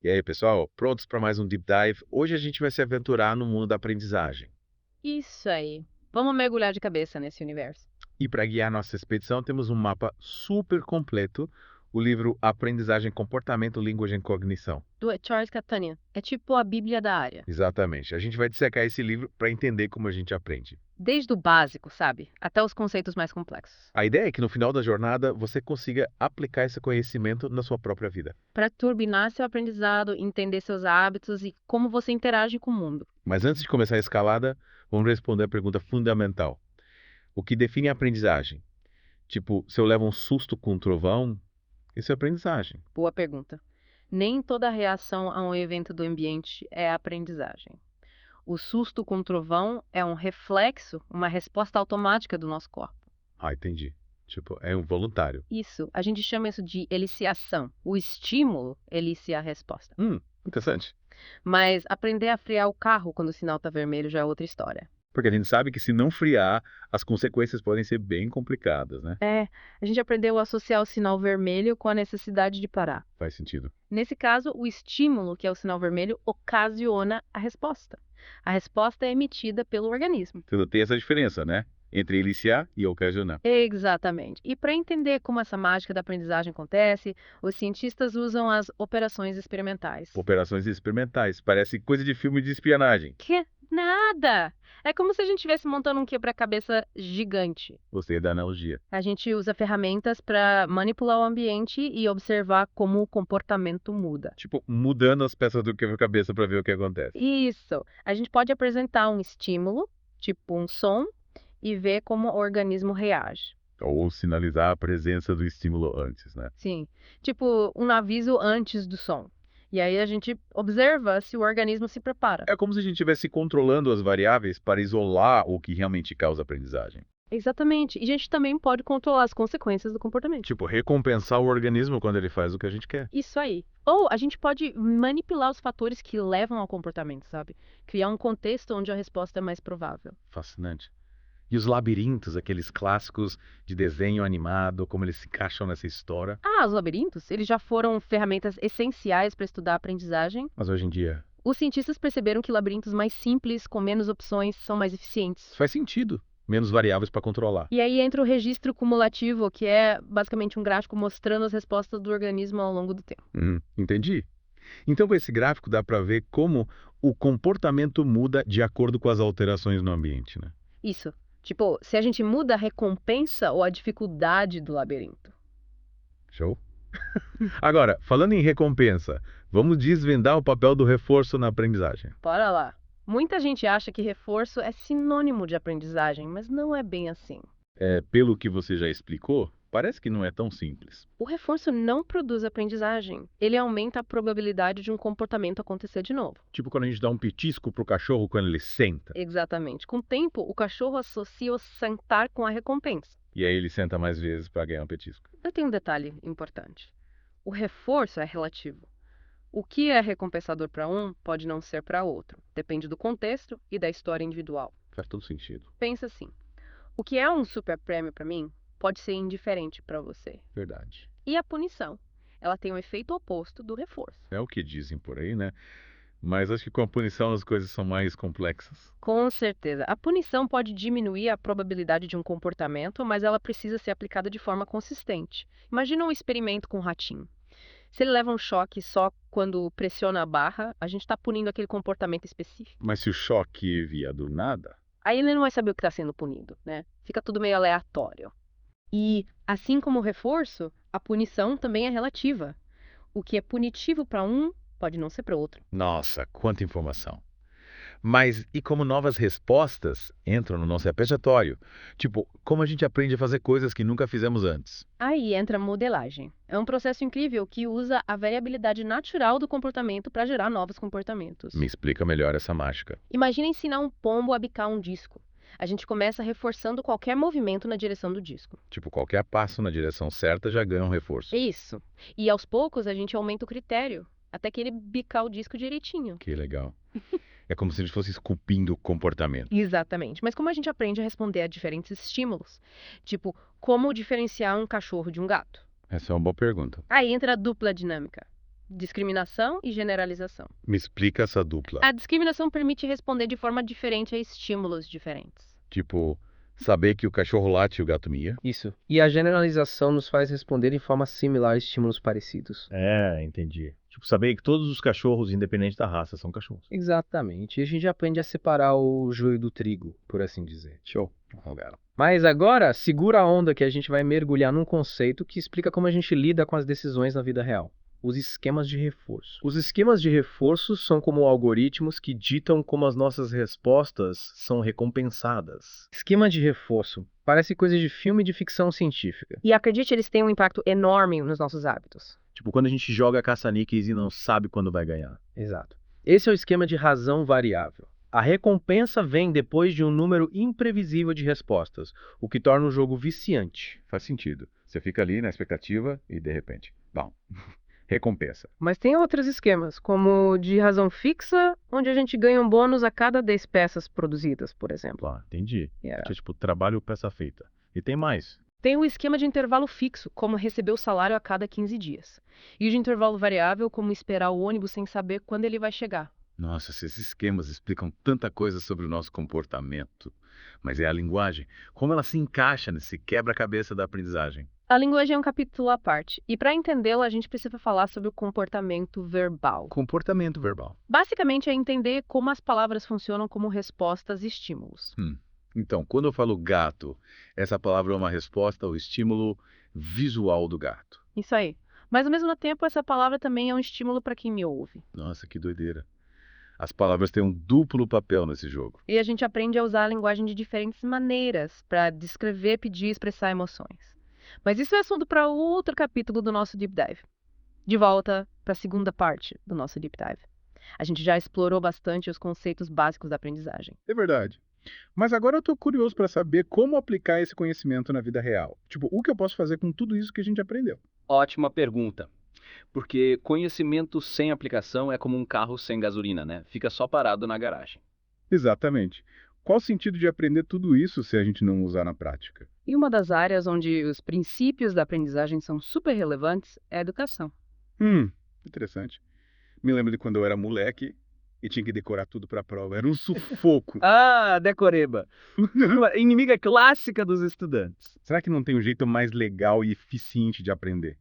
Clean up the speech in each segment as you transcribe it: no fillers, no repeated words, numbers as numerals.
E aí, pessoal, prontos para mais um Deep Dive? Hoje a gente vai se aventurar no mundo da aprendizagem. Isso aí. Vamos mergulhar de cabeça nesse universo. E para guiar nossa expedição, temos um mapa super completo, o livro Aprendizagem, Comportamento, Linguagem e Cognição. Do Charles Catania. É tipo a Bíblia da área. Exatamente. A gente vai dissecar esse livro para entender como a gente aprende. Desde o básico, sabe? Até os conceitos mais complexos. A ideia é que no final da jornada você consiga aplicar esse conhecimento na sua própria vida. Para turbinar seu aprendizado, entender seus hábitos e como você interage com o mundo. Mas antes de começar a escalada, vamos responder a pergunta fundamental. O que define a aprendizagem? Tipo, se eu levo um susto com um trovão, isso é aprendizagem. Boa pergunta. Nem toda reação a um evento do ambiente é aprendizagem. O susto com o trovão é um reflexo, uma resposta automática do nosso corpo. Ah, entendi. Tipo, é um voluntário. Isso, a gente chama isso de eliciação. O estímulo elicia a resposta. Interessante. Mas aprender a frear o carro quando o sinal está vermelho já é outra história. Porque a gente sabe que se não friar, as consequências podem ser bem complicadas, né? É, a gente aprendeu a associar o sinal vermelho com a necessidade de parar. Faz sentido. Nesse caso, o estímulo, que é o sinal vermelho, ocasiona a resposta. A resposta é emitida pelo organismo. Então tem essa diferença, né? Entre iniciar e ocasionar. Exatamente. E para entender como essa mágica da aprendizagem acontece, os cientistas usam as operações experimentais. Operações experimentais. Parece coisa de filme de espionagem. Que nada! É como se a gente estivesse montando um quebra-cabeça gigante. Gostei da analogia. A gente usa ferramentas para manipular o ambiente e observar como o comportamento muda. Tipo, mudando as peças do quebra-cabeça para ver o que acontece. Isso! A gente pode apresentar um estímulo, tipo um som, e ver como o organismo reage. Ou sinalizar a presença do estímulo antes, né? Sim, tipo um aviso antes do som. E aí a gente observa se o organismo se prepara. É como se a gente estivesse controlando as variáveis para isolar o que realmente causa aprendizagem. Exatamente. E a gente também pode controlar as consequências do comportamento. Tipo, recompensar o organismo quando ele faz o que a gente quer. Isso aí. Ou a gente pode manipular os fatores que levam ao comportamento, sabe? Criar um contexto onde a resposta é mais provável. Fascinante. E os labirintos, aqueles clássicos de desenho animado, como eles se encaixam nessa história. Ah, os labirintos, eles já foram ferramentas essenciais para estudar a aprendizagem. Mas hoje em dia, Os cientistas perceberam que labirintos mais simples, com menos opções, são mais eficientes. faz sentido. Menos variáveis para controlar. E aí entra o registro cumulativo, que é basicamente um gráfico mostrando as respostas do organismo ao longo do tempo. Entendi. Então, com esse gráfico, dá para ver como o comportamento muda de acordo com as alterações no ambiente, né? Isso. Tipo, se a gente muda a recompensa ou a dificuldade do labirinto. Show? Agora, falando em recompensa, vamos desvendar o papel do reforço na aprendizagem. Bora lá. Muita gente acha que reforço é sinônimo de aprendizagem, mas não é bem assim. Pelo que você já explicou, parece que não é tão simples. O reforço não produz aprendizagem. Ele aumenta a probabilidade de um comportamento acontecer de novo. Tipo quando a gente dá um petisco pro cachorro quando ele senta. Exatamente. Com o tempo, o cachorro associa o sentar com a recompensa. E aí ele senta mais vezes para ganhar um petisco. Eu tenho um detalhe importante. O reforço é relativo. O que é recompensador para um pode não ser para outro. Depende do contexto e da história individual. Faz todo sentido. Pensa assim: o que é um super prêmio para mim pode ser indiferente para você. Verdade. E a punição? Ela tem o efeito oposto do reforço. É o que dizem por aí, né? Mas acho que com a punição as coisas são mais complexas. Com certeza. A punição pode diminuir a probabilidade de um comportamento, mas ela precisa ser aplicada de forma consistente. Imagina um experimento com um ratinho. Se ele leva um choque só quando pressiona a barra, a gente está punindo aquele comportamento específico. Mas se o choque vier do nada, Aí ele não vai saber o que está sendo punido, né? Fica tudo meio aleatório. E, assim como o reforço, a punição também é relativa. O que é punitivo para um pode não ser para outro. nossa, quanta informação. Mas e como novas respostas entram no nosso repertório? Tipo, como a gente aprende a fazer coisas que nunca fizemos antes? Aí entra a modelagem. É um processo incrível que usa a variabilidade natural do comportamento para gerar novos comportamentos. Me explica melhor essa mágica. Imagina ensinar um pombo a bicar um disco. A gente começa reforçando qualquer movimento na direção do disco. Tipo, qualquer passo na direção certa já ganha um reforço. Isso. E aos poucos a gente aumenta o critério, até que ele bicar o disco direitinho. Que legal. É como se a gente fosse esculpindo o comportamento. Exatamente. Mas como a gente aprende a responder a diferentes estímulos? Tipo, como diferenciar um cachorro de um gato? Essa é uma boa pergunta. Aí entra a dupla dinâmica. Discriminação e generalização. Me explica essa dupla. A discriminação permite responder de forma diferente a estímulos diferentes. Tipo, saber que o cachorro late e o gato mia. Isso. E a generalização nos faz responder de forma similar a estímulos parecidos. Entendi. Tipo, saber que todos os cachorros, independente da raça, são cachorros. Exatamente. E a gente aprende a separar o joio do trigo, por assim dizer. Show. Legal. Mas agora, segura a onda que a gente vai mergulhar num conceito que explica como a gente lida com as decisões na vida real. Os esquemas de reforço. Os esquemas de reforço são como algoritmos que ditam como as nossas respostas são recompensadas. Esquema de reforço parece coisa de filme de ficção científica. E acredite, eles têm um impacto enorme nos nossos hábitos. Tipo, quando a gente joga caça-níqueis e não sabe quando vai ganhar. Exato. Esse é o esquema de razão variável. A recompensa vem depois de um número imprevisível de respostas, o que torna o jogo viciante. Faz sentido. Você fica ali na expectativa e de repente, bom, recompensa. Mas tem outros esquemas, como de razão fixa, onde a gente ganha um bônus a cada 10 peças produzidas, por exemplo. Ah, entendi. Yeah. Que é tipo, trabalho peça feita. E tem mais. Tem o esquema de intervalo fixo, como receber o salário a cada 15 dias. E o de intervalo variável, como esperar o ônibus sem saber quando ele vai chegar. Nossa, esses esquemas explicam tanta coisa sobre o nosso comportamento. Mas é a linguagem. Como ela se encaixa nesse quebra-cabeça da aprendizagem? A linguagem é um capítulo à parte, e para entendê-la a gente precisa falar sobre o comportamento verbal. Comportamento verbal. Basicamente é entender como as palavras funcionam como respostas e estímulos. Então, quando eu falo gato, essa palavra é uma resposta ao estímulo visual do gato. Isso aí. Mas ao mesmo tempo essa palavra também é um estímulo para quem me ouve. Nossa, que doideira. As palavras têm um duplo papel nesse jogo. E a gente aprende a usar a linguagem de diferentes maneiras para descrever, pedir e expressar emoções. Mas isso é assunto para outro capítulo do nosso Deep Dive. De volta para a segunda parte do nosso Deep Dive. A gente já explorou bastante os conceitos básicos da aprendizagem. É verdade. Mas agora eu tô curioso para saber como aplicar esse conhecimento na vida real. Tipo, o que eu posso fazer com tudo isso que a gente aprendeu? Ótima pergunta. Porque conhecimento sem aplicação é como um carro sem gasolina, né? Fica só parado na garagem. Exatamente. Qual o sentido de aprender tudo isso se a gente não usar na prática? E uma das áreas onde os princípios da aprendizagem são super relevantes é a educação. Interessante. Me lembro de quando eu era moleque e tinha que decorar tudo para a prova. Era um sufoco. Decoreba. Inimiga clássica dos estudantes. Será que não tem um jeito mais legal e eficiente de aprender?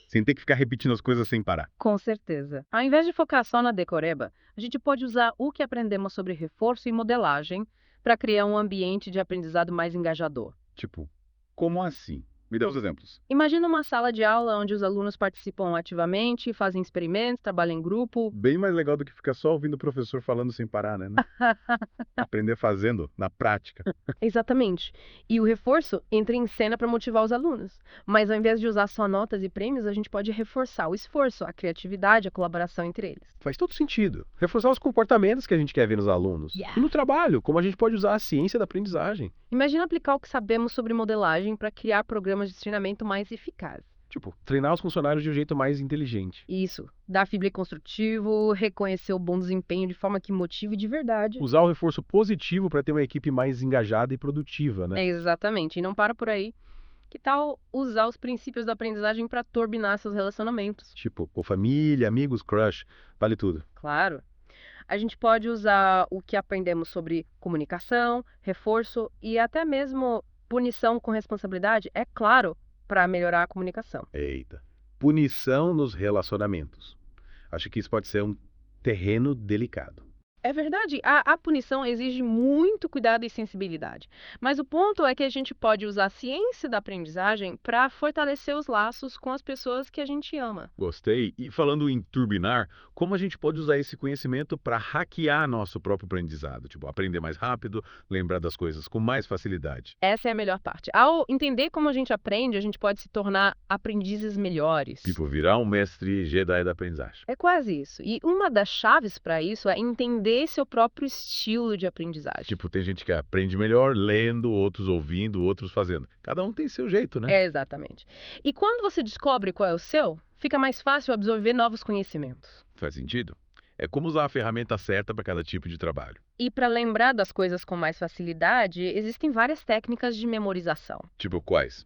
Sem ter que ficar repetindo as coisas sem parar. Com certeza. Ao invés de focar só na decoreba, a gente pode usar o que aprendemos sobre reforço e modelagem para criar um ambiente de aprendizado mais engajador. Tipo, como assim? Me dê os exemplos. Imagina uma sala de aula onde os alunos participam ativamente, fazem experimentos, trabalham em grupo. Bem mais legal do que ficar só ouvindo o professor falando sem parar, né? Aprender fazendo, na prática. Exatamente. E o reforço entra em cena para motivar os alunos. Mas ao invés de usar só notas e prêmios, a gente pode reforçar o esforço, a criatividade, a colaboração entre eles. Faz todo sentido. Reforçar os comportamentos que a gente quer ver nos alunos. Yeah. E no trabalho, como a gente pode usar a ciência da aprendizagem. Imagina aplicar o que sabemos sobre modelagem para criar programas de treinamento mais eficazes. Tipo, treinar os funcionários de um jeito mais inteligente. Isso. Dar feedback construtivo, reconhecer o bom desempenho de forma que motive de verdade. Usar o reforço positivo para ter uma equipe mais engajada e produtiva, né? Exatamente. E não para por aí. Que tal usar os princípios da aprendizagem para turbinar seus relacionamentos? Tipo, com família, amigos, crush, vale tudo. Claro. A gente pode usar o que aprendemos sobre comunicação, reforço e até mesmo punição com responsabilidade, é claro, para melhorar a comunicação. Eita. Punição nos relacionamentos. Acho que isso pode ser um terreno delicado. É verdade, a punição exige muito cuidado e sensibilidade. Mas o ponto é que a gente pode usar a ciência da aprendizagem para fortalecer os laços com as pessoas que a gente ama. Gostei. E falando em turbinar, como a gente pode usar esse conhecimento para hackear nosso próprio aprendizado? Tipo, aprender mais rápido, lembrar das coisas com mais facilidade. Essa é a melhor parte. Ao entender como a gente aprende, a gente pode se tornar aprendizes melhores. Tipo, virar um mestre Jedi da aprendizagem. É quase isso. E uma das chaves para isso é entender seu próprio estilo de aprendizagem. Tipo, tem gente que aprende melhor lendo, outros ouvindo, outros fazendo. Cada um tem seu jeito, né? É, exatamente. E quando você descobre qual é o seu, fica mais fácil absorver novos conhecimentos. Faz sentido? É como usar a ferramenta certa para cada tipo de trabalho. E para lembrar das coisas com mais facilidade, existem várias técnicas de memorização. Tipo quais?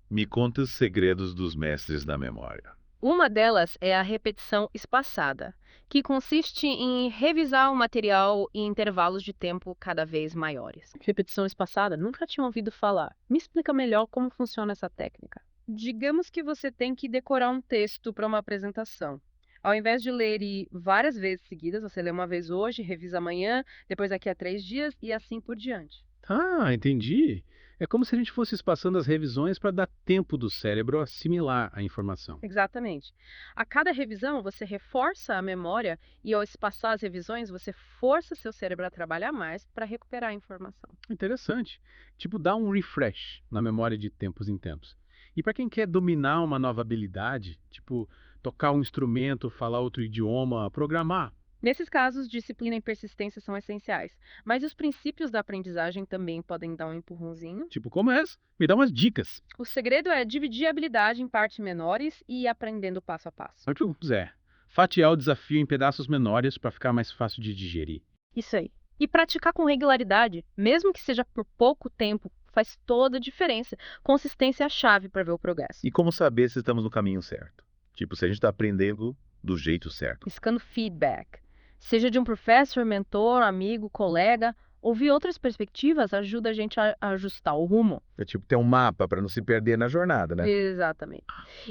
Me conta os segredos dos mestres da memória. Uma delas é a repetição espaçada, que consiste em revisar o material em intervalos de tempo cada vez maiores. Repetição espaçada? Nunca tinha ouvido falar. Me explica melhor como funciona essa técnica. Digamos que você tem que decorar um texto para uma apresentação. Ao invés de ler várias vezes seguidas, você lê uma vez hoje, revisa amanhã, depois daqui a 3 dias e assim por diante. Ah, entendi. É como se a gente fosse espaçando as revisões para dar tempo do cérebro assimilar a informação. Exatamente. A cada revisão, você reforça a memória e, ao espaçar as revisões, você força seu cérebro a trabalhar mais para recuperar a informação. Interessante. Tipo, dá um refresh na memória de tempos em tempos. E para quem quer dominar uma nova habilidade, tipo tocar um instrumento, falar outro idioma, programar. Nesses casos, disciplina e persistência são essenciais, mas os princípios da aprendizagem também podem dar um empurrãozinho. Tipo, como é? Me dá umas dicas. O segredo é dividir a habilidade em partes menores e ir aprendendo passo a passo. Zé, fatiar o desafio em pedaços menores para ficar mais fácil de digerir. Isso aí. E praticar com regularidade, mesmo que seja por pouco tempo, faz toda a diferença. Consistência é a chave para ver o progresso. E como saber se estamos no caminho certo? Tipo, se a gente está aprendendo do jeito certo. Buscando feedback. Seja de um professor, mentor, amigo, colega, ouvir outras perspectivas ajuda a gente a ajustar o rumo. É tipo ter um mapa para não se perder na jornada, né? Exatamente.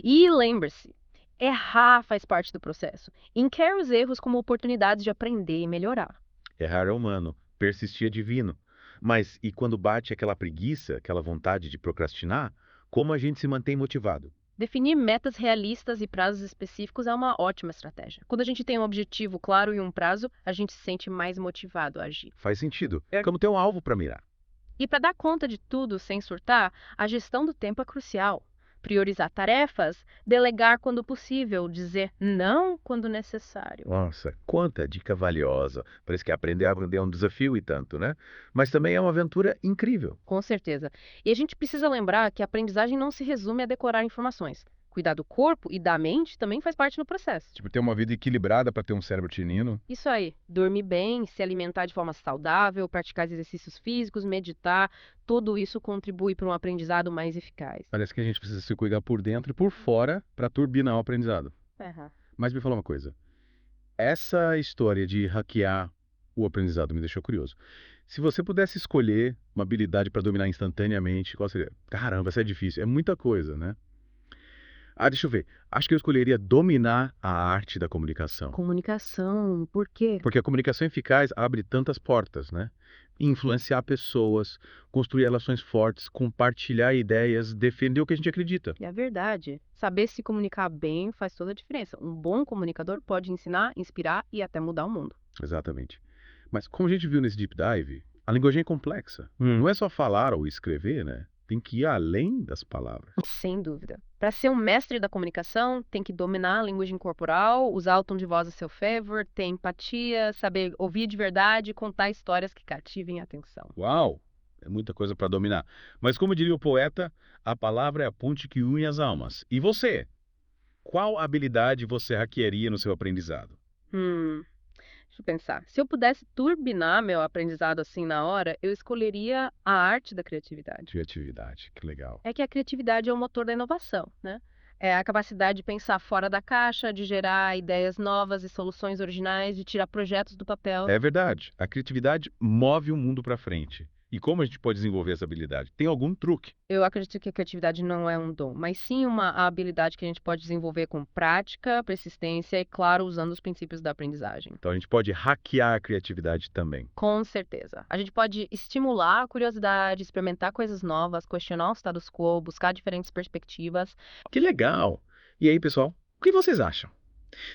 E lembre-se, errar faz parte do processo. Encare os erros como oportunidades de aprender e melhorar. Errar é humano, persistir é divino. Mas e quando bate aquela preguiça, aquela vontade de procrastinar, como a gente se mantém motivado? Definir metas realistas e prazos específicos é uma ótima estratégia. Quando a gente tem um objetivo claro e um prazo, a gente se sente mais motivado a agir. Faz sentido. É como ter um alvo para mirar. E para dar conta de tudo sem surtar, a gestão do tempo é crucial. Priorizar tarefas, delegar quando possível, dizer não quando necessário. Nossa, quanta dica valiosa. Parece que aprender a aprender é um desafio e tanto, né? Mas também é uma aventura incrível. Com certeza. E a gente precisa lembrar que a aprendizagem não se resume a decorar informações. Cuidar do corpo e da mente também faz parte do processo. Tipo, ter uma vida equilibrada para ter um cérebro tinino. Isso aí, dormir bem, se alimentar de forma saudável, praticar exercícios físicos, meditar, tudo isso contribui para um aprendizado mais eficaz. Parece que a gente precisa se cuidar por dentro e por fora para turbinar o aprendizado. Uhum. Mas me fala uma coisa. Essa história de hackear o aprendizado me deixou curioso. Se você pudesse escolher uma habilidade para dominar instantaneamente, qual seria? Caramba, isso é difícil. É muita coisa, né? Deixa eu ver. Acho que eu escolheria dominar a arte da comunicação. Comunicação, por quê? Porque a comunicação eficaz abre tantas portas, né? Influenciar pessoas, construir relações fortes, compartilhar ideias, defender o que a gente acredita. É verdade. Saber se comunicar bem faz toda a diferença. Um bom comunicador pode ensinar, inspirar e até mudar o mundo. Exatamente. Mas como a gente viu nesse deep dive, a linguagem é complexa. Não é só falar ou escrever, né? Tem que ir além das palavras. Sem dúvida. Para ser um mestre da comunicação, tem que dominar a linguagem corporal, usar o tom de voz a seu favor, ter empatia, saber ouvir de verdade e contar histórias que cativem a atenção. Uau! É muita coisa para dominar. Mas como diria o poeta, a palavra é a ponte que une as almas. E você? Qual habilidade você hackearia no seu aprendizado? Deixa eu pensar. Se eu pudesse turbinar meu aprendizado assim na hora, eu escolheria a arte da criatividade. Criatividade, que legal. É que a criatividade é o motor da inovação, né? É a capacidade de pensar fora da caixa, de gerar ideias novas e soluções originais, de tirar projetos do papel. É verdade. A criatividade move o mundo para frente. E como a gente pode desenvolver essa habilidade? Tem algum truque? Eu acredito que a criatividade não é um dom, mas sim uma habilidade que a gente pode desenvolver com prática, persistência e, claro, usando os princípios da aprendizagem. Então a gente pode hackear a criatividade também. Com certeza. A gente pode estimular a curiosidade, experimentar coisas novas, questionar o status quo, buscar diferentes perspectivas. Que legal! E aí, pessoal, o que vocês acham?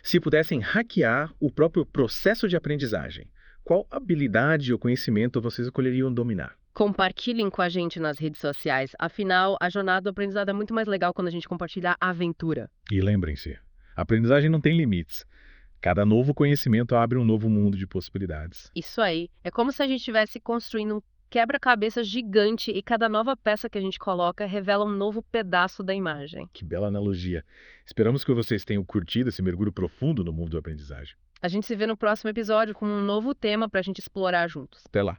Se pudessem hackear o próprio processo de aprendizagem, qual habilidade ou conhecimento vocês escolheriam dominar? Compartilhem com a gente nas redes sociais. Afinal, a jornada do aprendizado é muito mais legal quando a gente compartilha a aventura. E lembrem-se, a aprendizagem não tem limites. Cada novo conhecimento abre um novo mundo de possibilidades. Isso aí. É como se a gente estivesse construindo um quebra-cabeça gigante e cada nova peça que a gente coloca revela um novo pedaço da imagem. Que bela analogia. Esperamos que vocês tenham curtido esse mergulho profundo no mundo da aprendizagem. A gente se vê no próximo episódio com um novo tema para a gente explorar juntos. Até lá!